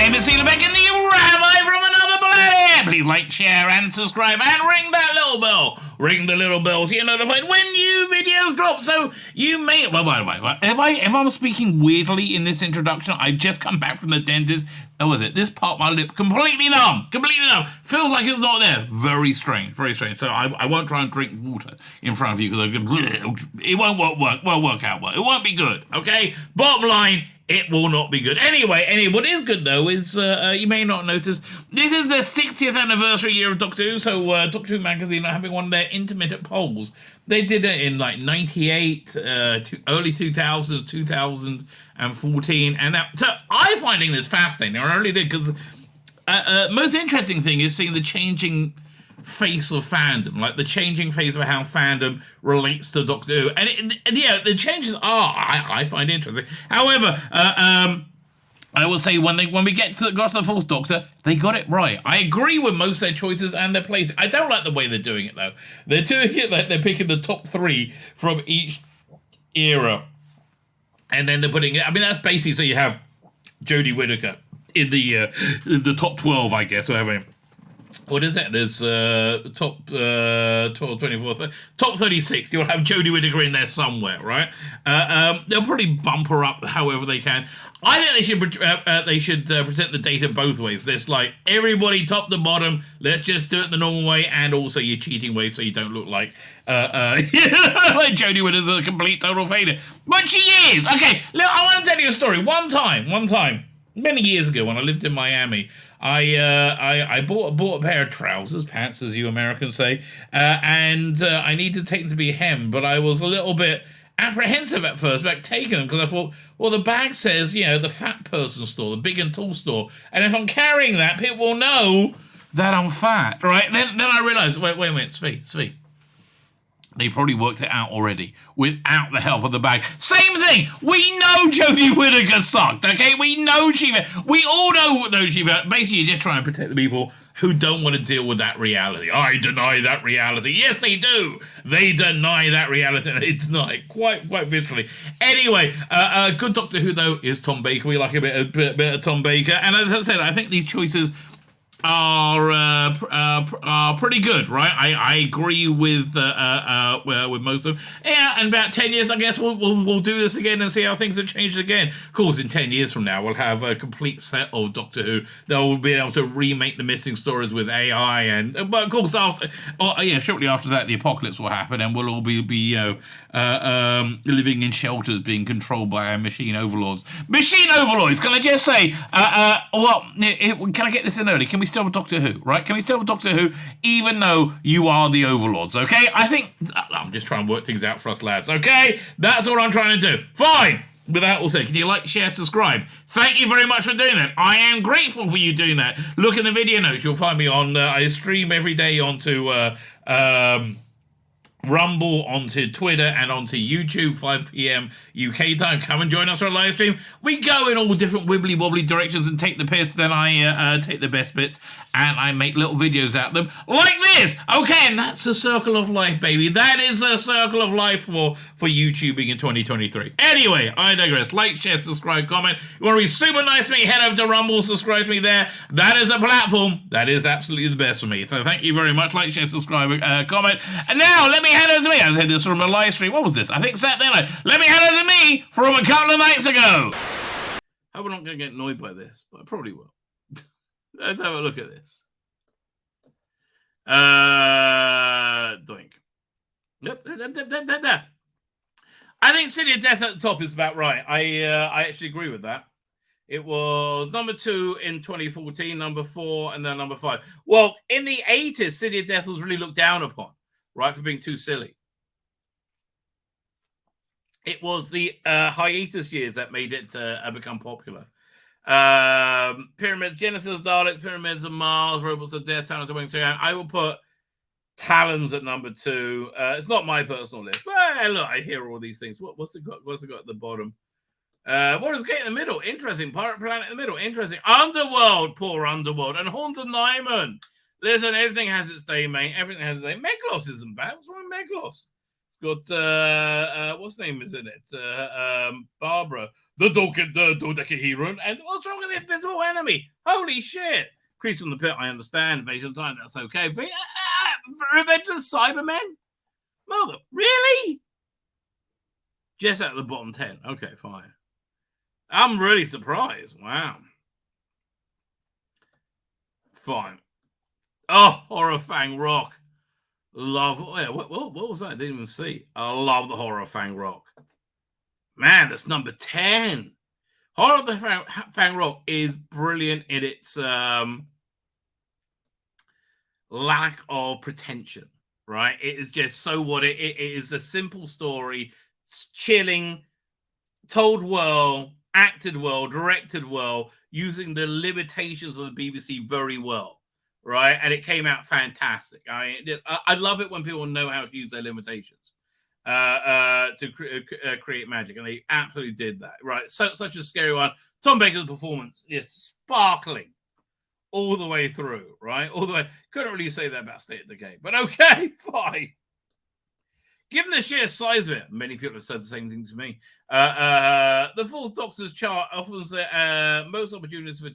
name is Tzvi Lebetkin, the Rabbi from another planet. Please like, share, and subscribe, and ring that little bell. Ring the little bell so you're notified when new videos drop. So you may... Well, by the way, if I'm speaking weirdly in this introduction, I've just come back from the dentist. How was it? This part of my lip completely numb. Feels like it's not there. Very strange. So I won't try and drink water in front of you because it won't work out well. It won't be good, okay? Bottom line, it will not be good. Anyway, what is good, though, is, you may not notice, this is the 60th anniversary year of Doctor Who, so Doctor Who magazine are having one of their intermittent polls. They did it in, 98, early 2000s, 2014, and that... So, I'm finding this fascinating. I really did, because most interesting thing is seeing the changing face of fandom, like the changing face of how fandom relates to Doctor Who, and the changes are I find interesting. However, I will say when we got to the Fourth Doctor, they got it right. I agree with most of their choices and their places. I don't like the way they're doing it though. They're doing it like they're picking the top 3 from each era, and then they're putting it. I mean, that's basically so you have Jodie Whittaker in the top 12, I guess, whatever. What is that? There's top 12, 24, 30, top 36. You'll have Jodie Whittaker in there somewhere, right? They'll probably bump her up however they can. I think they should present the data both ways. There's like everybody top to bottom. Let's just do it the normal way, and also your cheating way, so you don't look like like Jodie Whittaker's a complete total failure. But she is. Okay, look, I want to tell you a story. One time, many years ago when I lived in Miami, I bought a pair of trousers, pants as you Americans say, and I needed to take them to be hemmed, but I was a little bit apprehensive at first about taking them because I thought, well, the bag says, the fat person store, the big and tall store, and if I'm carrying that, people will know that I'm fat, right? Then I realised, wait a minute, Tzvi. They probably worked it out already without the help of the bag. Same thing. We know Jodie Whittaker sucked, okay? We all know she basically you're just trying to protect the people who don't want to deal with that reality. I deny that reality. Yes, they do. They deny that reality. They deny it quite viscerally. Anyway, good Doctor Who, though, is Tom Baker. We like a bit of Tom Baker. And as I said, I think these choices are pretty good, right? I agree with most of them. Yeah, in about 10 years, I guess we'll do this again and see how things have changed again. Of course, in 10 years from now, we'll have a complete set of Doctor Who that will be able to remake the missing stories with AI, but of course, shortly after that, the apocalypse will happen, and we'll all be living in shelters, being controlled by our machine overlords. Machine overlords. Can I just say? Can I get this in early? Can we still have Doctor Who, right? Can we still have Doctor Who, even though you are the overlords, okay? I think... I'm just trying to work things out for us lads, okay? That's what I'm trying to do. Fine! With that all said, can you like, share, subscribe? Thank you very much for doing that. I am grateful for you doing that. Look in the video notes. You'll find me on... I stream every day onto... Rumble, onto Twitter, and onto YouTube, 5 p.m. UK time. Come and join us for a live stream. We go in all different wibbly-wobbly directions and take the piss. Then I take the best bits and I make little videos out of them like this. Okay, and that's a circle of life, baby. That is a circle of life for YouTubing in 2023. Anyway, I digress. Like, share, subscribe, comment. You want to be super nice to me, head over to Rumble, subscribe to me there. That is a platform that is absolutely the best for me. So thank you very much. Like, share, subscribe, comment. And now, let me hand over to me. I said this from a live stream. What was this? I think Saturday night. Let me hand over to me from a couple of nights ago. I hope I'm not going to get annoyed by this, but I probably will. Let's have a look at this. Doink. Yep. I think City of Death at the top is about right. I actually agree with that. It was number 2 in 2014, number 4, and then number 5. Well, in the 80s, City of Death was really looked down upon, right, for being too silly. It was the hiatus years that made it become popular. Pyramids, Genesis, Daleks, Pyramids of Mars, Robots of Death, Talons of Wing Chun. I will put Talons at number 2. It's not my personal list, but look, I hear all these things. What's it got? What's it got at the bottom? What is Gate in the middle? Interesting. Pirate Planet in the middle. Interesting. Underworld. Poor Underworld. And Haunted Nyman. Listen, everything has its day, mate. Everything has its day. Meglos isn't bad. What's wrong with Meglos? It's got what's the name is in it? Barbara, the dodecahedron, and what's wrong with the invisible enemy? Holy shit! Creature from the Pit, I understand. Invasion of Time, that's okay. But Revenge of the Cybermen? Mother, really? Just at the bottom 10. Okay, fine. I'm really surprised. Wow. Fine. Oh, Horror Fang Rock. Love. Oh, yeah, what was that? I didn't even see. I love the Horror Fang Rock. Man, that's number 10. Horror of the Fang Rock is brilliant in its lack of pretension, right? It is just so what it is a simple story. It's chilling, told well, acted well, directed well, using the limitations of the BBC very well, right? And it came out fantastic. I love it when people know how to use their limitations to create magic, and they absolutely did that, right? So such a scary one. Tom Baker's performance is sparkling all the way through, right? All the way. Couldn't really say that about State of Decay, but okay, fine. Given the sheer size of it, many people have said the same thing to me. The Fourth Doctor's chart offers the most opportunities for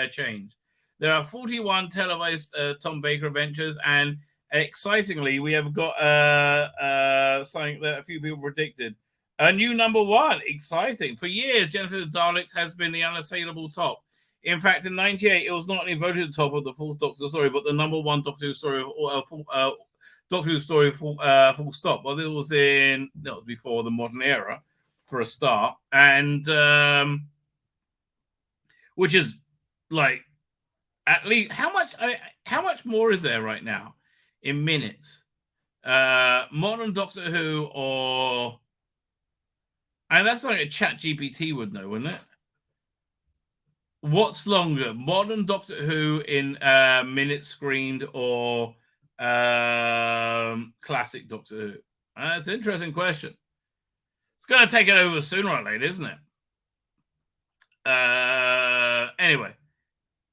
change. There are 41 televised Tom Baker adventures, and excitingly, we have got something that a few people predicted. A new number one. Exciting. For years, Jennifer the Daleks has been the unassailable top. In fact, in 98, it was not only voted top of the Fourth Doctor story, but the number one Doctor Who story of Doctor Who story full stop. Well, this was before the modern era, for a start, and which is like at least how much more is there right now in minutes? Modern Doctor Who, and that's like a Chat GPT would know, wouldn't it? What's longer, modern Doctor Who in minutes screened or classic Doctor Who? That's an interesting question. It's going to take it over sooner or later, isn't it? Anyway,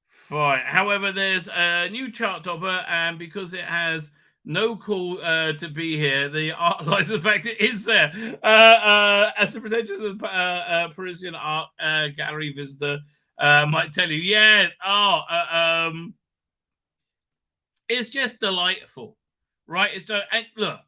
fine. However, there's a new chart topper, and because it has no call to be here, the art license fact it is there. As the pretentious Parisian art gallery visitor might tell you, yes. It's just delightful, right? And look,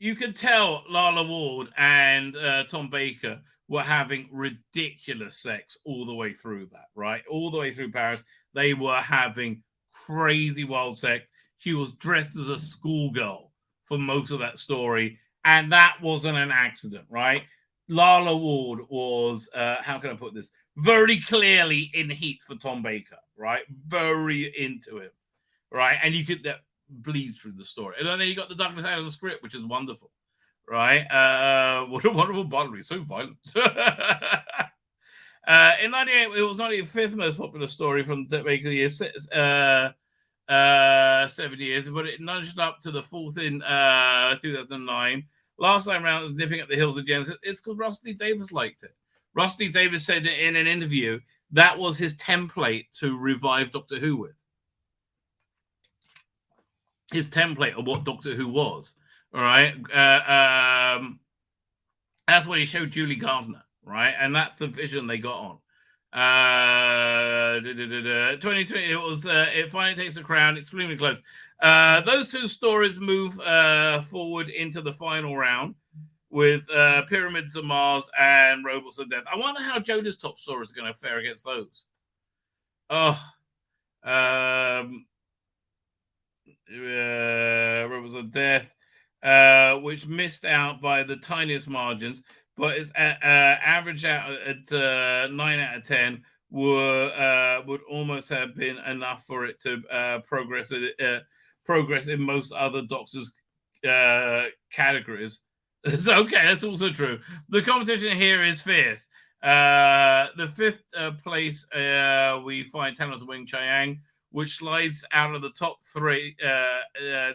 you can tell Lala Ward and Tom Baker were having ridiculous sex all the way through that, right? All the way through Paris, they were having crazy wild sex. She was dressed as a schoolgirl for most of that story, and that wasn't an accident, right? Lala Ward was, how can I put this? Very clearly in heat for Tom Baker, right? Very into him, right? And you could that bleeds through the story. And then you got the Douglas Adams script, which is wonderful, right? What a wonderful bottle. So violent. In 98, it was not the fifth most popular story from Baker the years, 7 years, but it nudged up to the fourth in 2009. Last time round, it was nipping at the heels again. It's because Rusty Davis liked it. Rusty Davis said in an interview that was his template to revive Doctor Who with. His template of what Doctor Who was. All right. That's what he showed Julie Gardner, right? And that's the vision they got on. 2020, it finally takes the crown, extremely close. Those two stories move forward into the final round with Pyramids of Mars and Robots of Death. I wonder how Jodah's top stories are going to fare against those. Robots of Death, which missed out by the tiniest margins, but it's average out at 9 out of 10 would almost have been enough for it to progress in most other Doctors categories. So, okay, that's also true. The competition here is fierce. The fifth place, we find Thanos Wing Chiang, which slides out of the top three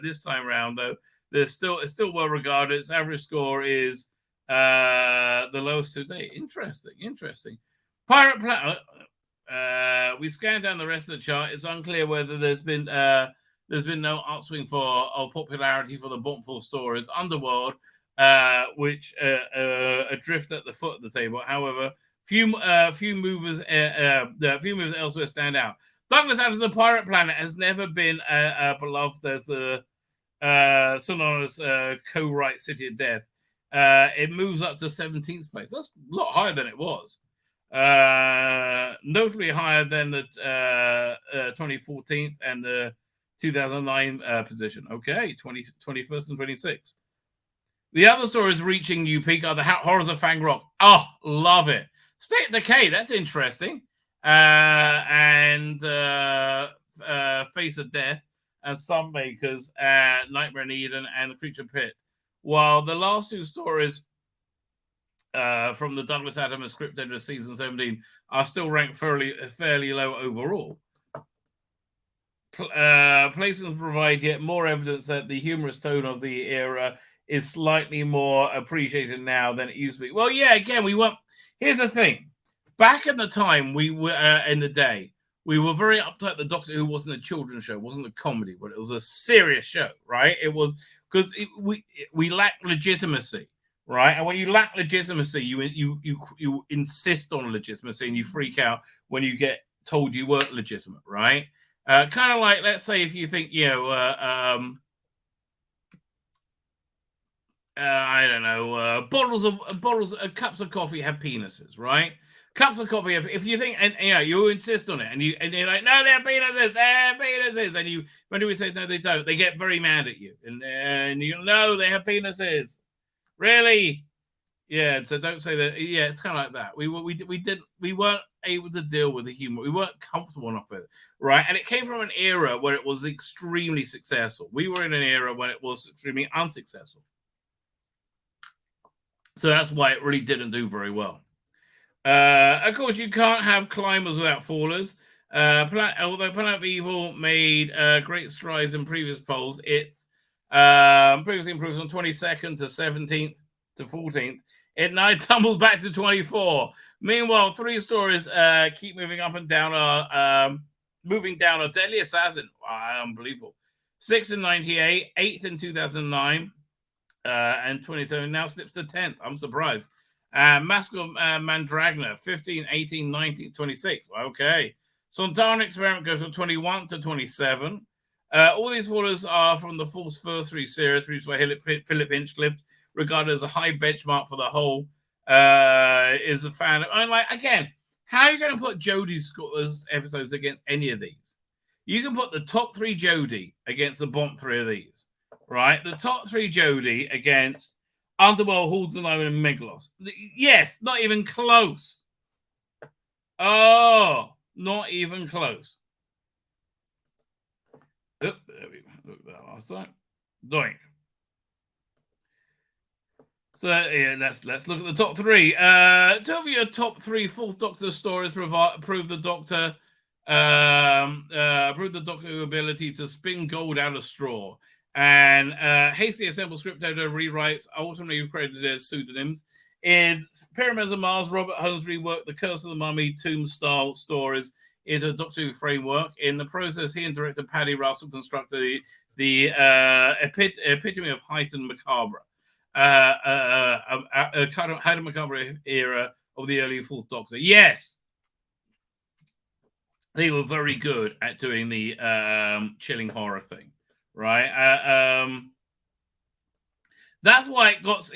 this time around, though. It's still well regarded. Its average score is the lowest to date. Interesting. Pirate Planet. We scan down the rest of the chart. It's unclear whether there's been no upswing of popularity for the bottom four stories. Underworld, which adrift at the foot of the table. However, few movers elsewhere stand out. Douglas Adams' The Pirate Planet has never been beloved as a synonymous co-write City of Death. It moves up to 17th place. That's a lot higher than it was. Notably higher than the 2014 and the 2009 position. Okay, 21st and 26th. The other stories reaching new peak are the Horrors of Fang Rock. Oh, love it. State of Decay, that's interesting. And Face of Death and Sunbakers, Nightmare in Eden and The Creature Pit. While the last two stories from the Douglas Adams script editor season 17 are still ranked fairly low overall. Placements provide yet more evidence that the humorous tone of the era is slightly more appreciated now than it used to be. Well, yeah, again, we weren't. Here's the thing. Back in the time, we were in the day, we were very uptight. The Doctor Who wasn't a children's show, it wasn't a comedy, but it was a serious show, right? It was because we lacked legitimacy, right? And when you lack legitimacy, you insist on legitimacy, and you freak out when you get told you weren't legitimate, right? Kind of like, let's say, if you think, I don't know, cups of coffee have penises, right? Cups of coffee, if you think, and you insist on it, and you're like, no, they're penises, and when we say no, they don't, they get very mad at you, and you know they have penises, really, yeah. So don't say that. Yeah, it's kind of like that. We weren't able to deal with the humor. We weren't comfortable enough with it, right? And it came from an era where it was extremely successful. We were in an era when it was extremely unsuccessful. So that's why it really didn't do very well. Of course, you can't have climbers without fallers. Although Planet of Evil made great strides in previous polls, it's previously improved from 22nd to 17th to 14th. It now tumbles back to 24. Meanwhile, three stories keep moving up and down. Moving down are Deadly Assassin, unbelievable. 6th in 98, 8th in 2009. And 27 now slips to 10th. I'm surprised. Mask of Mandragna, 15, 18, 19, 26. Okay. Sontaran Experiment goes from 21 to 27. All these photos are from the first three series produced by Philip Hinchcliffe, regarded as a high benchmark for the whole. Is a fan. I'm like, again, how are you going to put Jodie's episodes against any of these? You can put the top three Jodie against the bottom three of these. Right, the top three Jodie against Underworld, Halls of Nine, and Meglos. Yes, not even close. Oh, not even close. Oop, there we look at that last time. Doink. So yeah, let's look at the top three. Two of your top three Fourth Doctor stories prove the Doctor ability to spin gold out of straw. And hastily assembled script editor rewrites, ultimately credited as pseudonyms. In Pyramids of Mars, Robert Holmes reworked the Curse of the Mummy tomb-style stories into a Doctor Who framework. In the process, he and director Paddy Russell constructed the epitome of heightened macabre, a kind of heightened macabre era of the early Fourth Doctor. Yes! They were very good at doing the chilling horror thing. Right, that's why it got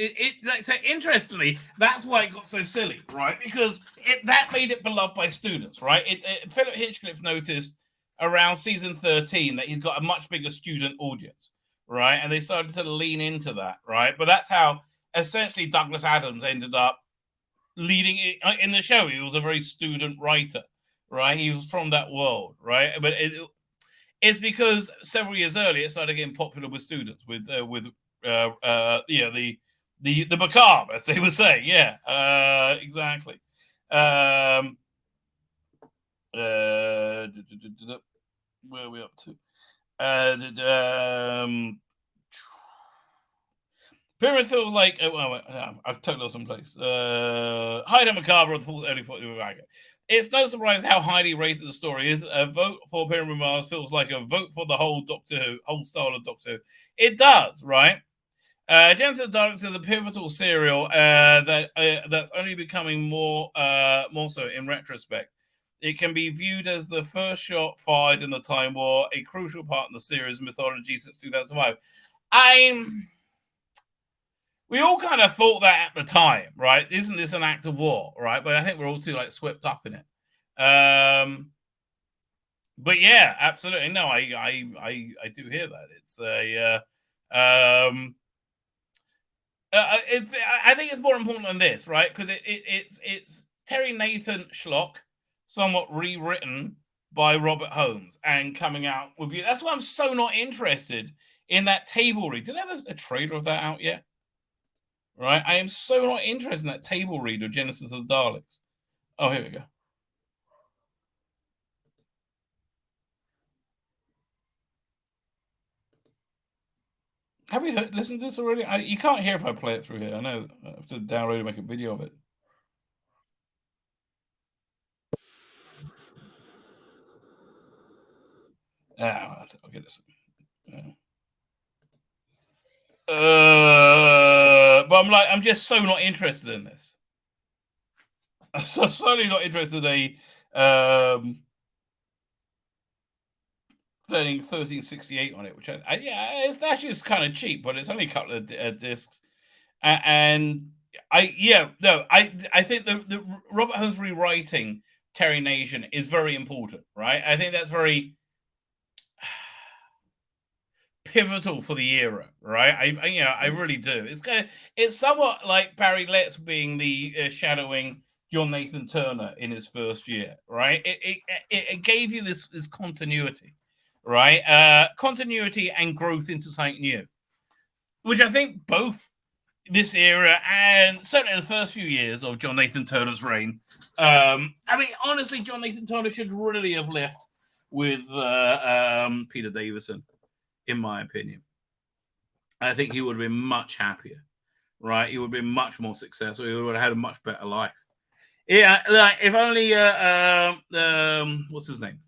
interestingly. That's why it got so silly, right? Because that made it beloved by students, right? Philip Hinchcliffe noticed around season 13 that he's got a much bigger student audience, right? And they started to lean into that, right? But that's how essentially Douglas Adams ended up leading it in the show. He was a very student writer, right? He was from that world, right? But it's because several years earlier it started getting popular with students, with the macabre, as they were saying. Yeah, exactly. Where are we up to? Pyramid feels like I've totally lost some place. Hide and Macabre of the early 40s. It's no surprise how highly rated the story is. A vote for Pyramid Mars feels like a vote for the whole Doctor Who, whole style of Doctor Who. It does, right? Genesis of the Daleks is a pivotal serial that's only becoming more so in retrospect. It can be viewed as the first shot fired in the Time War, a crucial part in the series' mythology since 2005. We all kind of thought that at the time, right? Isn't this an act of war, right? But I think we're all too swept up in it. But yeah, absolutely. No, I do hear that. It's I think it's more important than this, right? Because it's Terry Nathan Schlock, somewhat rewritten by Robert Holmes, and coming out with you. That's why I'm so not interested in that table read. Do they have a trailer of that out yet? Right, I am so not interested in that table read of Genesis of the Daleks. Oh, here we go. Have we listened to this already? You can't hear if I play it through here. I know I have to download and make a video of it. I'll get this. But I'm just so not interested in this. I'm certainly not interested in playing 1368 on it, which it's actually just kind of cheap, but it's only a couple of discs. And I think the Robert Holmes rewriting Terry Nation is very important, right? I think that's very pivotal for the era, right? I really do. It's somewhat like Barry Letts being the shadowing John Nathan Turner in his first year, right? It gave you this continuity, right? Continuity and growth into something new, which I think both this era and certainly the first few years of John Nathan Turner's reign. Honestly, John Nathan Turner should really have left with Peter Davison, in my opinion. I think he would have been much happier, right? He would have been much more successful. He would have had a much better life. Yeah, like if only what's his name?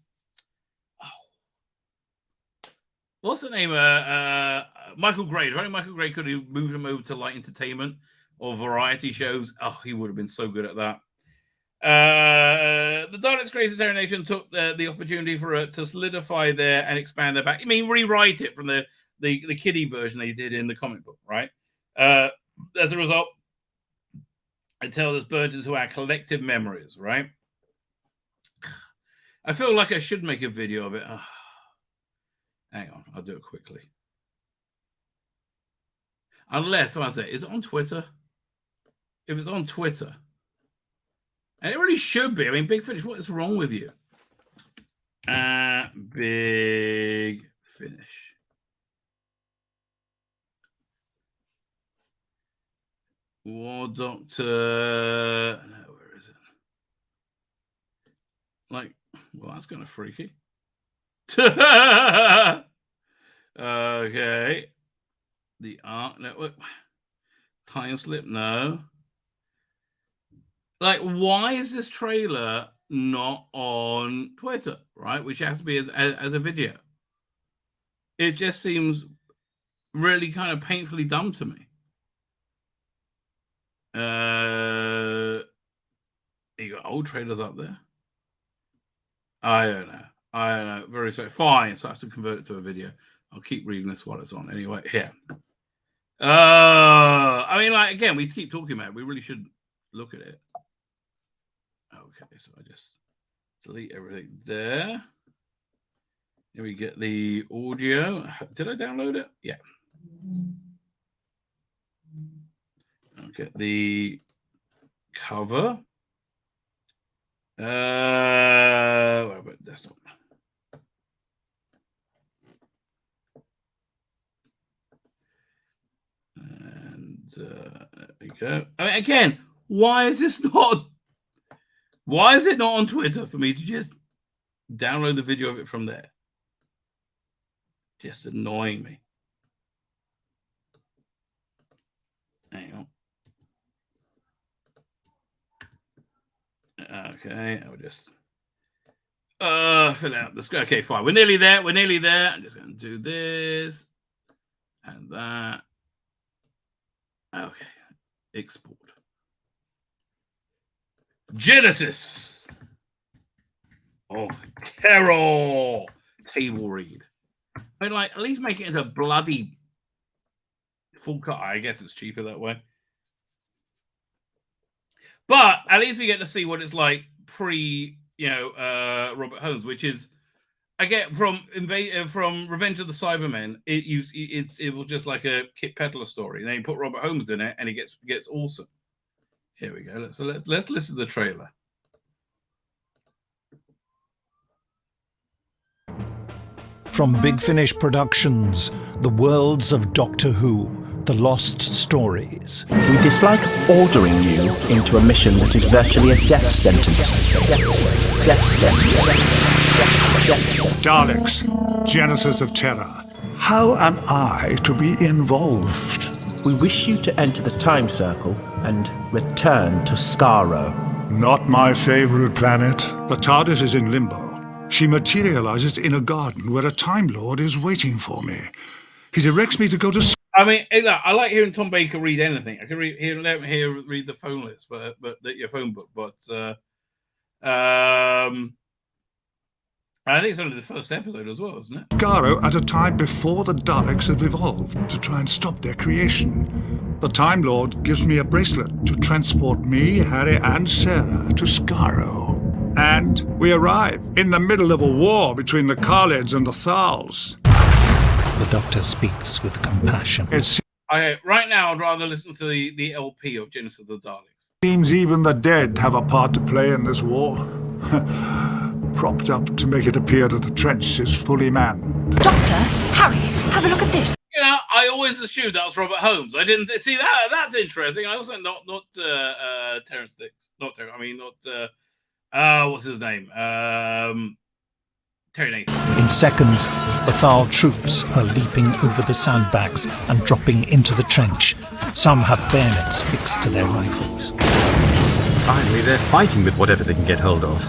What's the name? Michael Gray. If only Michael Gray could have moved him over to light entertainment or variety shows. Oh, he would have been so good at that. The Daleks Creative Terror Nation took the opportunity to solidify and expand their back. I mean, rewrite it from the kiddie version they did in the comic book, right? As a result, it tells us burnt into our collective memories, right? I feel like I should make a video of it. Oh. Hang on, I'll do it quickly. Unless someone say, is it on Twitter? If it's on Twitter, and it really should be. I mean, Big Finish, what is wrong with you? Big Finish. War Doctor. No, where is it? Well, that's kind of freaky. Okay. The Arc Network. Time Slip, no. Why is this trailer not on Twitter, right? Which has to be as a video. It just seems really kind of painfully dumb to me. You got old trailers up there. I don't know. Very sorry. Fine. So I have to convert it to a video. I'll keep reading this while it's on. Anyway, here. Again, we keep talking about it. We really should look at it. Okay, so I just delete everything there. Here we get the audio. Did I download it? Yeah. Okay, the cover. What about desktop? And there we go. Again, why is it not on Twitter for me to just download the video of it from there? Just annoying me. Hang on. Okay, I'll just fill out this. Okay, fine. We're nearly there. I'm just going to do this and that. Okay. Export. Genesis. Oh, Carol. Table read. I mean, like, at least make it into bloody full cut. I guess it's cheaper that way. But at least we get to see what it's like pre, Robert Holmes, which is, I get from Revenge of the Cybermen. It was just like a Kit Pedler story. And then you put Robert Holmes in it, and he gets awesome. Here we go. Let's listen to the trailer. From Big Finish Productions, the worlds of Doctor Who, the lost stories. We dislike ordering you into a mission that is virtually a death sentence. Death sentence. Daleks, Genesis of Terror. How am I to be involved? We wish you to enter the time circle and return to Skaro. Not my favorite planet. The TARDIS is in limbo. She materializes in a garden where a Time Lord is waiting for me. He directs me to go to... I mean, I like hearing Tom Baker read anything. I can read the phone list, but your phone book. But I think it's only the first episode as well, isn't it? Skaro at a time before the Daleks have evolved to try and stop their creation. The Time Lord gives me a bracelet to transport me, Harry, and Sarah to Skaro. And we arrive in the middle of a war between the Khalids and the Thals. The Doctor speaks with compassion. Okay, right now I'd rather listen to the LP of Genesis of the Daleks. Seems even the dead have a part to play in this war. Propped up to make it appear that the trench is fully manned. Doctor, Harry, have a look at this. You know, I always assumed that was Robert Holmes. I didn't see that. That's interesting. I also not Terrence Dix. Not Terrence. I mean, not what's his name? Terry Nathan. In seconds, the Thal troops are leaping over the sandbags and dropping into the trench. Some have bayonets fixed to their rifles. Finally, they're fighting with whatever they can get hold of.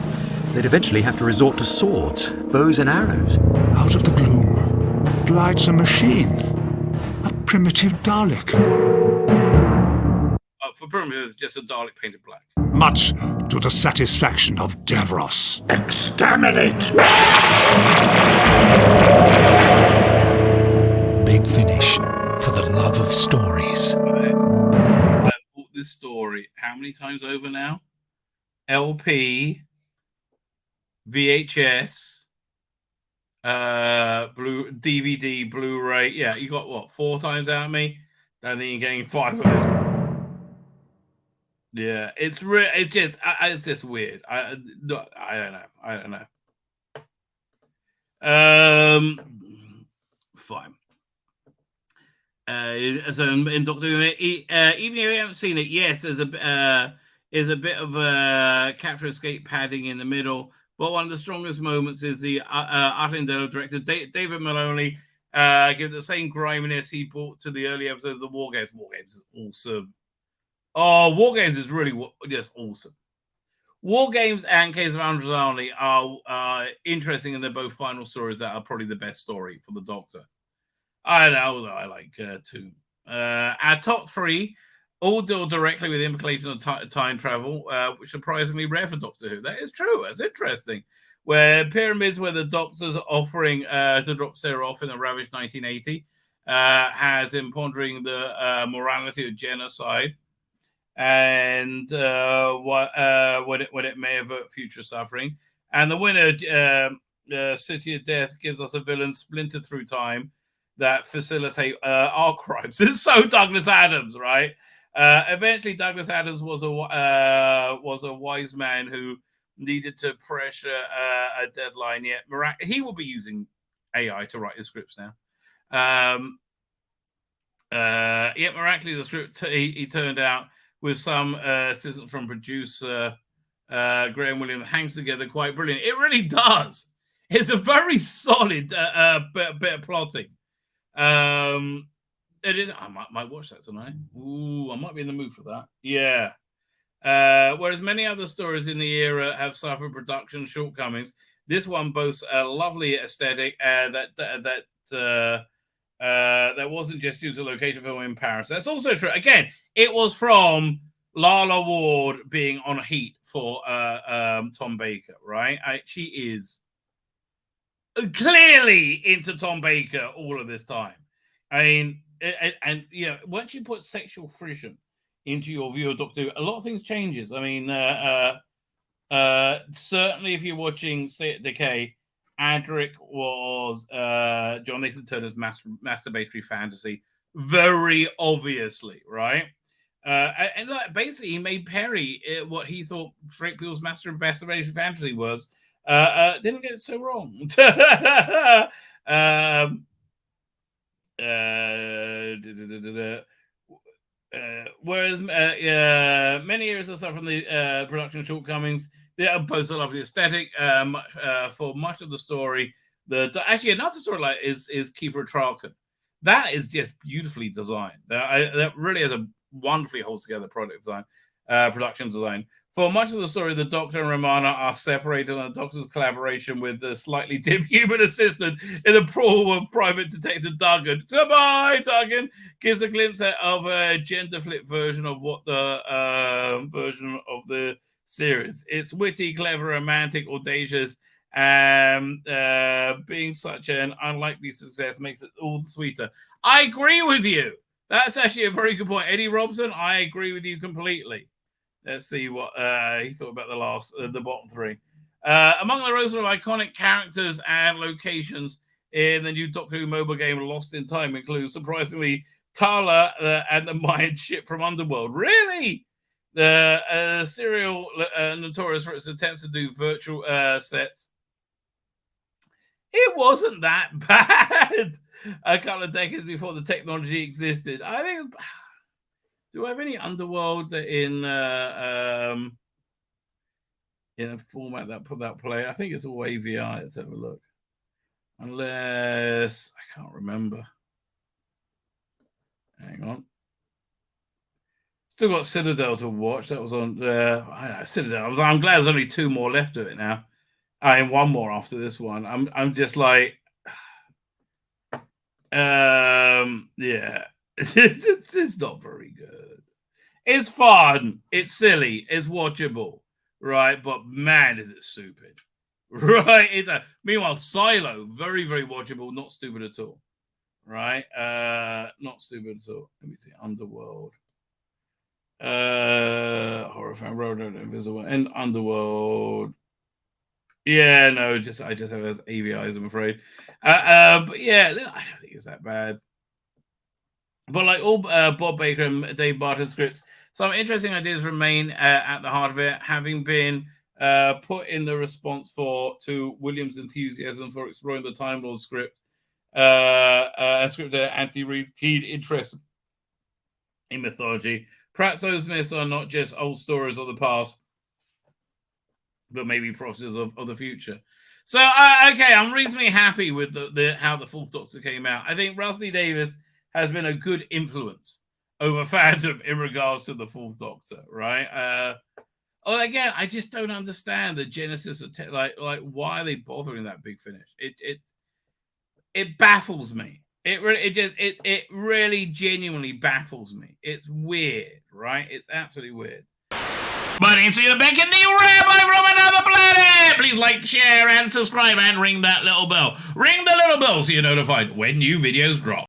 They'd eventually have to resort to swords, bows and arrows. Out of the gloom glides a machine. A primitive Dalek. For primitive, it's just a Dalek painted black. Much to the satisfaction of Davros. Exterminate! Big Finish, for the love of stories. I've bought this story how many times over now? LP, VHS, DVD, Blu-ray. Yeah, you got what, 4 times out of me? Don't think you're getting 5 of this. Yeah, it's just weird. I don't know. Fine. So in Doctor Who, even if you haven't seen it, yes, there's a bit of capture escape padding in the middle, but one of the strongest moments is the Artindale director David Maloney give the same griminess he brought to the early episodes of the War Games. War Games is awesome. Oh, War Games is really just awesome. War Games and Case of Androzani are interesting, and they're both final stories that are probably the best story for the Doctor. I know, I like 2. Our top 3 all deal directly with the implication of time travel, which surprisingly rare for Doctor Who. That is true. That's interesting. Where Pyramids, where the Doctor's offering to drop Sarah off in a ravaged 1980, has him pondering the morality of genocide and what it may avert future suffering. And the winner, City of Death, gives us a villain splintered through time that facilitate our crimes. It's so Douglas Adams, right? Eventually, Douglas Adams was a wise man who needed to pressure a deadline. Yet he will be using AI to write his scripts now. Yet miraculously, the script he turned out with some assistance from producer Graham Williams hangs together quite brilliant. It really does. It's a very solid bit of plotting. It is. I might watch that tonight. Ooh, I might be in the mood for that. Yeah. Whereas many other stories in the era have suffered production shortcomings, this one boasts a lovely aesthetic that That wasn't just due to location film in Paris. That's also true. Again, it was from Lala Ward being on heat for Tom Baker, right? She is clearly into Tom Baker all of this time. I mean, and you know, once you put sexual friction into your view of Doctor Who, a lot of things changes. I mean, certainly if you're watching State of Decay, Adric was John Nathan Turner's masturbatory fantasy, very obviously, right? And like, basically, he made Perry what he thought straight people's masturbatory fantasy was. Didn't get it so wrong. Whereas many years or so from the production shortcomings, they both love the aesthetic. For much of the story, actually another storyline is Keeper of Tralkin. That is just beautifully designed. That really is a wonderfully holds together production design. For much of the story, the Doctor and Romana are separated, and the Doctor's collaboration with the slightly dim human assistant in the pool of Private Detective Duggan. Goodbye, Duggan gives a glimpse of a gender flip version of what the version of the series. It's witty, clever, romantic, audacious, and being such an unlikely success makes it all the sweeter. I agree with you. That's actually a very good point. Eddie Robson, I agree with you completely. Let's see what he thought about the bottom three. Among the rows of iconic characters and locations in the new Doctor Who mobile game Lost in Time include, surprisingly, Tala and the Mayan ship from Underworld. Really? The serial notorious for its attempts to do virtual sets. It wasn't that bad a couple of decades before the technology existed. I think... Do I have any Underworld in a format that put that play? I think it's all AVI. Let's have a look. Unless I can't remember. Hang on. Still got Citadel to watch. That was on Citadel. I'm glad there's only 2 more left of it now. And 1 more after this one. I'm just like, yeah. It's not very good. It's fun. It's silly. It's watchable, right? But man, is it stupid, right? Meanwhile, Silo, very, very watchable. Not stupid at all, right? Not stupid at all. Let me see. Underworld, Horror Fan Road, Invisible, and Underworld. Yeah, no, I just have it as AVIs, I'm afraid. But yeah, I don't think it's that bad. But like all Bob Baker and Dave Barton scripts, some interesting ideas remain at the heart of it, having been put in the response to Williams' enthusiasm for exploring the Time Lord script. Scripter Anthony Reed's keen interest in mythology. Perhaps those myths are not just old stories of the past, but maybe prophecies of the future. So, okay, I'm reasonably happy with how the Fourth Doctor came out. I think Rusty Davis has been a good influence over fandom in regards to the Fourth Doctor, right? Again, I just don't understand the genesis of like why are they bothering that big finish? It baffles me. It really genuinely baffles me. It's weird, right? It's absolutely weird. But it's Tzvi Lebetkin, the Rabbi from another planet! Please like, share, and subscribe, and ring that little bell. Ring the little bell so you're notified when new videos drop.